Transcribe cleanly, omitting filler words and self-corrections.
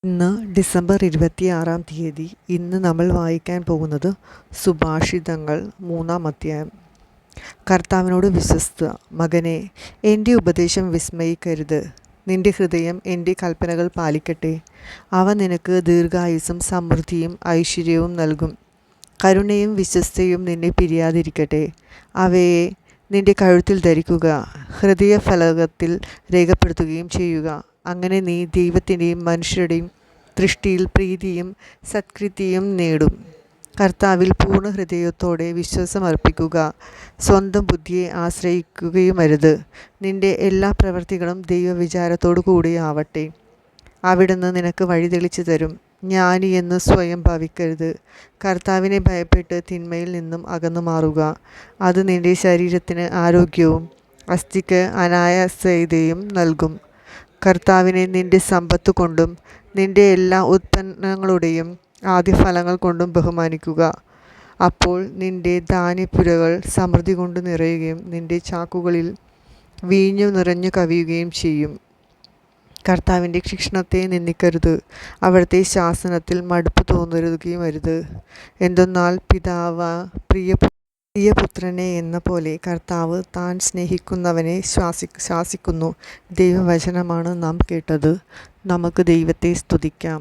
ഇന്ന് ഡിസംബർ 26 ഇന്ന് നമ്മൾ വായിക്കാൻ പോകുന്നത് സുഭാഷിതങ്ങൾ 3-ാം അധ്യായം. കർത്താവിനോട് വിശ്വസ്ത മകനെ, എൻ്റെ ഉപദേശം വിസ്മയിക്കരുത്. നിന്റെ ഹൃദയം എൻ്റെ കൽപ്പനകൾ പാലിക്കട്ടെ. അവ നിനക്ക് ദീർഘായുസ്സും സമൃദ്ധിയും ഐശ്വര്യവും നൽകും. കരുണയും വിശ്വസ്തയും നിന്നെ പിരിയാതിരിക്കട്ടെ. അവയെ നിന്റെ കഴുത്തിൽ ധരിക്കുക, ഹൃദയഫലകത്തിൽ രേഖപ്പെടുത്തുകയും ചെയ്യുക. അങ്ങനെ നീ ദൈവത്തിൻ്റെയും മനുഷ്യരുടെയും ദൃഷ്ടിയിൽ പ്രീതിയും സത്കീർത്തിയും നേടും. കർത്താവിൽ പൂർണ്ണ ഹൃദയത്തോടെ വിശ്വാസമർപ്പിക്കുക. സ്വന്തം ബുദ്ധിയെ ആശ്രയിക്കുകയുമരുത്. നിന്റെ എല്ലാ പ്രവൃത്തികളും ദൈവവിചാരത്തോടു കൂടിയാവട്ടെ. അവിടുന്ന് നിനക്ക് വഴി തെളിച്ചു തരും. ജ്ഞാനിയെന്ന് സ്വയം ഭവിക്കരുത്. കർത്താവിനെ ഭയപ്പെട്ട് തിന്മയിൽ നിന്നും അകന്നു മാറുക. അത് നിന്റെ ശരീരത്തിന് ആരോഗ്യവും അസ്ഥിക്ക് അനായാസതയും നൽകും. കർത്താവിനെ നിന്റെ സമ്പത്ത് കൊണ്ടും നിന്റെ എല്ലാ ഉത്പന്നങ്ങളുടെയും ആദ്യഫലങ്ങൾ കൊണ്ടും ബഹുമാനിക്കുക. അപ്പോൾ നിന്റെ ധാന്യപ്പുരകൾ സമൃദ്ധി കൊണ്ട് നിറയുകയും നിന്റെ ചാക്കുകളിൽ വീഞ്ഞു നിറഞ്ഞു കവിയുകയും ചെയ്യും. കർത്താവിൻ്റെ ശിക്ഷണത്തെ നിന്ദിക്കരുത്. അവിടുത്തെ ശാസനത്തിൽ മടുപ്പ് തോന്നരുകയുമരുത്. എന്തെന്നാൽ പിതാവ് പ്രിയപുത്രനെ എന്ന പോലെ കർത്താവ് താൻ സ്നേഹിക്കുന്നവനെ ശാസിക്കുന്നു. ദൈവവചനമാണ് നാം കേട്ടത്. നമുക്ക് ദൈവത്തെ സ്തുതിക്കാം.